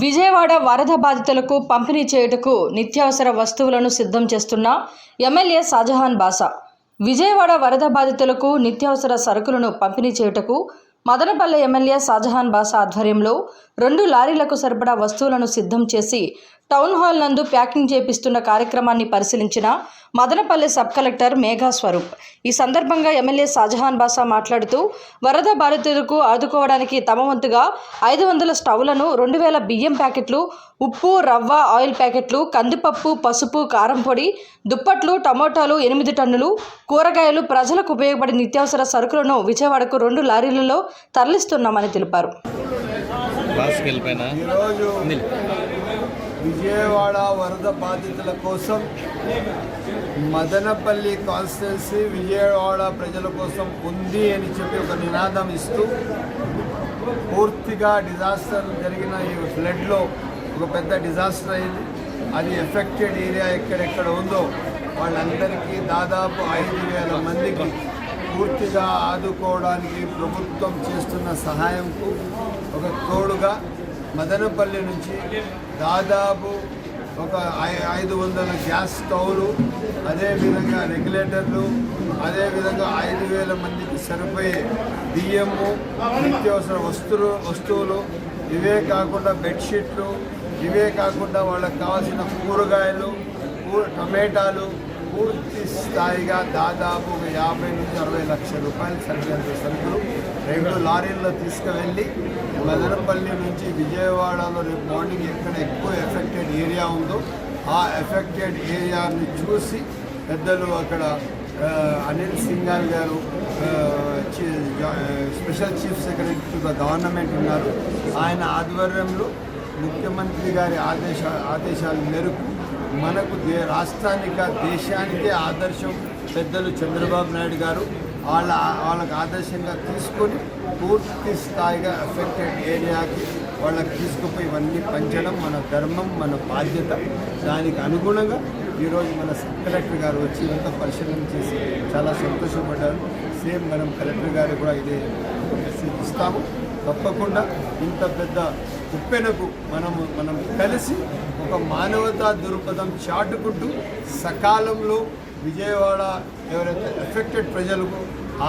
విజయవాడ వరద బాధితులకు పంపిణీ చేయుటకు నిత్యావసర వస్తువులను సిద్ధం చేస్తున్న ఎమ్మెల్యే షాజహాన్ బాషా. విజయవాడ వరద బాధితులకు నిత్యావసర సరుకులను పంపిణీ చేయుటకు మదనపల్లె ఎమ్మెల్యే షాజహాన్ బాషా ఆధ్వర్యంలో 2 లారీలకు సరిపడా వస్తువులను సిద్ధం చేసి టౌన్ హాల్ నందు ప్యాకింగ్ చేపిస్తున్న కార్యక్రమాన్ని పరిశీలించిన మదనపల్లె సబ్ కలెక్టర్ మేఘా స్వరూప్. ఈ సందర్భంగా ఎమ్మెల్యే షాజహాన్ బాషా మాట్లాడుతూ వరద బాధితులకు ఆదుకోవడానికి తమ వంతుగా 500 స్టవ్లను, 2000 బియ్యం ప్యాకెట్లు, ఉప్పు, రవ్వ, ఆయిల్ ప్యాకెట్లు, కందిపప్పు, పసుపు, కారం పొడి, దుప్పట్లు, టమోటాలు 8 టన్నులు, కూరగాయలు, ప్రజలకు ఉపయోగపడే నిత్యావసర సరుకులను విజయవాడకు 2 లారీలలో తరలిస్తున్నామని తెలిపారు. విజయవాడ వరద బాధితుల కోసం మదనపల్లి కాన్స్టిట్యున్సీ విజయవాడ ప్రజల కోసం ఉంది అని చెప్పి ఒక నినాదం ఇస్తూ పూర్తిగా డిజాస్టర్ జరిగిన ఈ ఫ్లడ్లో ఒక పెద్ద డిజాస్టర్ అయింది. అది ఎఫెక్టెడ్ ఏరియా ఎక్కడెక్కడ ఉందో వాళ్ళందరికీ దాదాపు 5,000 మందికి పూర్తిగా ఆదుకోవడానికి ప్రభుత్వం చేస్తున్న సహాయంకు ఒక తోడుగా మదనపల్లి నుంచి దాదాపు ఒక 500 గ్యాస్ స్టవ్లు, అదేవిధంగా రెగ్యులేటర్లు, అదేవిధంగా 5,000 మందికి సరిపోయే బియ్యము, నిత్యావసర వస్తువులు, ఇవే కాకుండా బెడ్షీట్లు, ఇవే కాకుండా వాళ్ళకి కావాల్సిన కూరగాయలు, టమాటాలు పూర్తి స్థాయిగా దాదాపు 50 నుంచి 60 లక్షల రూపాయలు సరిపోయేంత సరుకులు 2 లారీల్లో తీసుకువెళ్ళి మదనపల్లి నుంచి విజయవాడలో రేపు మార్నింగ్ ఎక్కడ ఎక్కువ ఎఫెక్టెడ్ ఏరియా ఉందో ఆ ఎఫెక్టెడ్ ఏరియాని చూసి పెద్దలు అక్కడ అనిల్ సింఘాల్ గారు special chief secretary to the government ఉన్నారు. ఆయన ఆధ్వర్యంలో ముఖ్యమంత్రి గారి ఆదేశాల మేరకు మనకు రాష్ట్రానికి దేశానికే ఆదర్శం పెద్దలు చంద్రబాబు నాయుడు గారు వాళ్ళకి ఆదర్శంగా తీసుకొని పూర్తి స్థాయిగా ఎఫెక్టెడ్ ఏరియాకి వాళ్ళకి తీసుకుపోయి ఇవన్నీ పంచడం మన ధర్మం, మన బాధ్యత. దానికి అనుగుణంగా ఈరోజు మన సబ్ కలెక్టర్ గారు వచ్చి ఇదంతా పరిశీలన చేసి చాలా సంతోషపడ్డారు. సేమ్ మనం కలెక్టర్ గారు కూడా ఇదే మెసేజ్ ఇస్తాము. తప్పకుండా ఇంత పెద్ద ఉప్పెనకు మనం కలిసి ఒక మానవతా దృక్పథం చాటుకుంటూ సకాలంలో విజయవాడ ఎవరైతే ఎఫెక్టెడ్ ప్రజలకు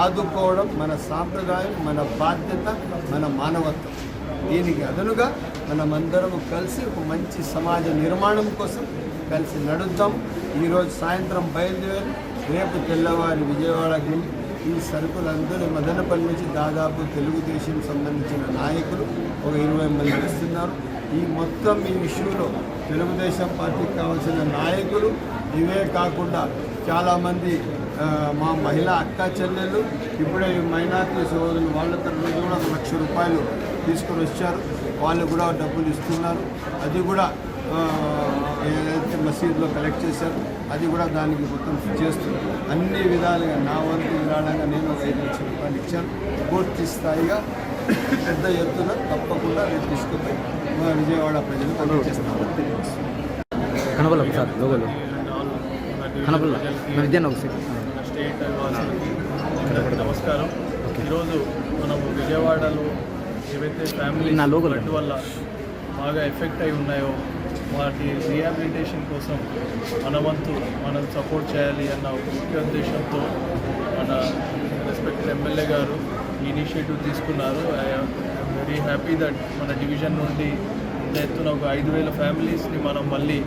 ఆదుకోవడం మన సాంప్రదాయం, మన బాధ్యత, మన మానవత్వం. దీనికి అదనుగా మనమందరం కలిసి ఒక మంచి సమాజ నిర్మాణం కోసం కలిసి నడుద్దాం. ఈరోజు సాయంత్రం బయలుదేరి రేపు తెల్లవారి విజయవాడకి వెళ్ళి ఈ సరుకులందరూ మదనపల్లి నుంచి దాదాపు తెలుగుదేశం సంబంధించిన నాయకులు ఒక 20 మంది వస్తున్నారు. ఈ మొత్తం ఈ ఇష్యూలో తెలుగుదేశం పార్టీకి కావాల్సిన నాయకులు, ఇవే కాకుండా చాలామంది మా మహిళా అక్క చెల్లెళ్ళు ఇప్పుడే మైనార్టీ సోదరులు వాళ్ళ తరఫున కూడా 1 లక్ష రూపాయలు తీసుకొని వచ్చారు. వాళ్ళు కూడా డబ్బులు ఇస్తున్నారు. అది కూడా ఏదైతే మసీదులో కలెక్ట్ చేశారు అది కూడా దానికి మొత్తం చేస్తూ అన్ని విధాలుగా నా వంతు విధానంగా నేను 5 లక్షల రూపాయలు ఇచ్చాను. పూర్తి స్థాయిగా పెద్ద ఎత్తున తప్పకుండా నేను తీసుకుపోయి విజయవాడ ప్రజలు పనిచేస్తున్నాను. నమస్కారం. ఈరోజు మనం విజయవాడలో ఏవైతే ఫ్యామిలీ ఫ్లడ్ వల్ల బాగా ఎఫెక్ట్ అయి ఉన్నాయో వాటి రీహాబిలిటేషన్ కోసం మన వంతు మనం సపోర్ట్ చేయాలి అన్న ఒక ముఖ్య ఉద్దేశంతో మన రెస్పెక్టెడ్ ఎమ్మెల్యే గారు ఈ ఇనిషియేటివ్ తీసుకున్నారు. ఐఎమ్ వెరీ హ్యాపీ దట్ మన డివిజన్ నుండి ఇంత ఎత్తున ఒక 5,000 ఫ్యామిలీస్ని మనం మళ్ళీ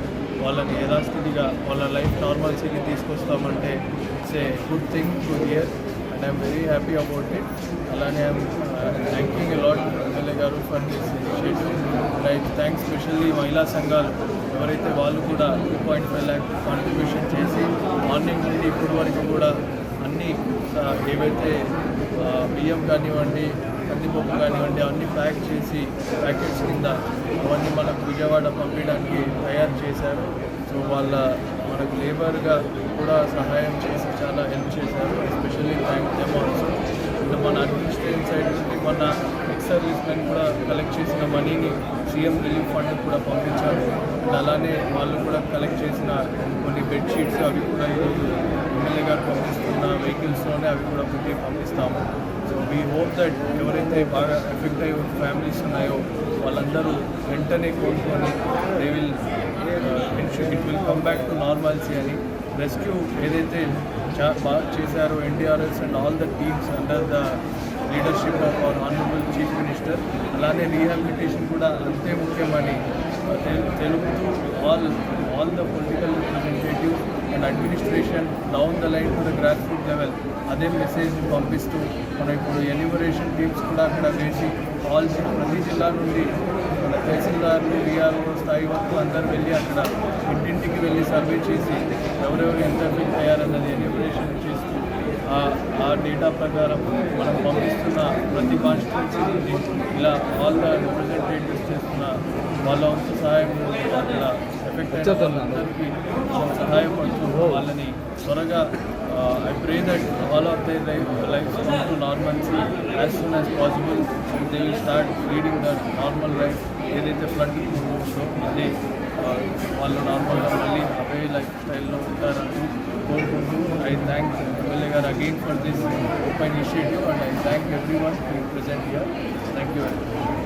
వాళ్ళని యథాస్థితిగా వాళ్ళ లైఫ్ నార్మల్సీకి తీసుకొస్తామంటే it's a good thing to hear and I'm very happy about it. అలానే I'm thanking a lot MLA గారు for this initiative. And I thanks specially మహిళా సంఘాలు ఎవరైతే వాళ్ళు కూడా 2.5 lakh కాంట్రిబ్యూషన్ చేసి మార్నింగ్ నుండి ఇప్పుడు వరకు కూడా అన్నీ ఏవైతే బియ్యం కానివ్వండి, కందిపప్పు కానివ్వండి అవన్నీ ప్యాక్ చేసి ప్యాకెట్స్ కింద అవన్నీ మనకు విజయవాడ పంపించడానికి తయారు చేశారు. సో మనకు లేబర్గా కూడా సహాయం చేసి చాలా హెల్ప్ చేశారు. Especially thank them also. And మన అడ్మినిస్ట్రేటివ్ సైడ్ నుండి మన ఎక్స్ సర్వీస్ మెన్ కూడా కలెక్ట్ చేసిన మనీని సీఎం రిలీఫ్ ఫండ్ కూడా పంపించారు. అండ్ అలానే వాళ్ళు కూడా కలెక్ట్ చేసిన కొన్ని బెడ్షీట్స్ అవి కూడా ఈరోజు ఎమ్మెల్యే గారు పంపిస్తున్న వెహికల్స్లోనే అవి కూడా పెట్టి పంపిస్తాము. సో వీ హోప్ దట్ ఎవరైతే బాగా ఎఫెక్ట్ అయ్యి ఫ్యామిలీస్ ఉన్నాయో వాళ్ళందరూ వెంటనే కోలుకొని they will it will come back to normalcy అని రెస్క్యూ ఏదైతే బాగా చేశారో NDRS and all the teams under the leadership of our honourable chief minister, అలానే రీహాబిలిటేషన్ కూడా అంతే ముఖ్యమని తెలుపుతూ all the political representative and administration down the line to the grass root level అదే మెసేజ్ని పంపిస్తూ మనం ఇప్పుడు ఎలిబరేషన్ టీమ్స్ కూడా అక్కడ వేసి ప్రతి జిల్లా నుండి మన తహసీల్దార్లు విఆర్ఓ స్థాయి వరకు అందరూ వెళ్ళి అక్కడ ఇంటింటికి వెళ్ళి సర్వే చేసి ఎవరెవరు ఎంత ఎఫెక్ట్ అయ్యారన్నది ఎలిబరేషన్ చేస్తూ ఆ డేటా ప్రకారం మనం పంపిస్తున్న ప్రతి కాన్స్టిట్యున్సీ నుండి ఇలా ఆల్ ద రిప్రజెంటేటివ్స్ చేస్తున్న వాళ్ళ వంతు సహాయం అక్కడ ఎఫెక్ట్ అయిన అందరికీ మనం సహాయపడుతూ వాళ్ళని త్వరగా I pray that all of their lives come to normalcy as soon as possible and they will start leading the normal life. ఏదైతే ఫ్లడ్ ఉందో అదే వాళ్ళు నార్మల్గా మళ్ళీ అవే లైఫ్ స్టైల్లో ఉంటారని కోరుకుంటూ ఐ థ్యాంక్ ఎమ్మెల్యే గారు again for this open initiative and I thank every one to present here. Thank you very much.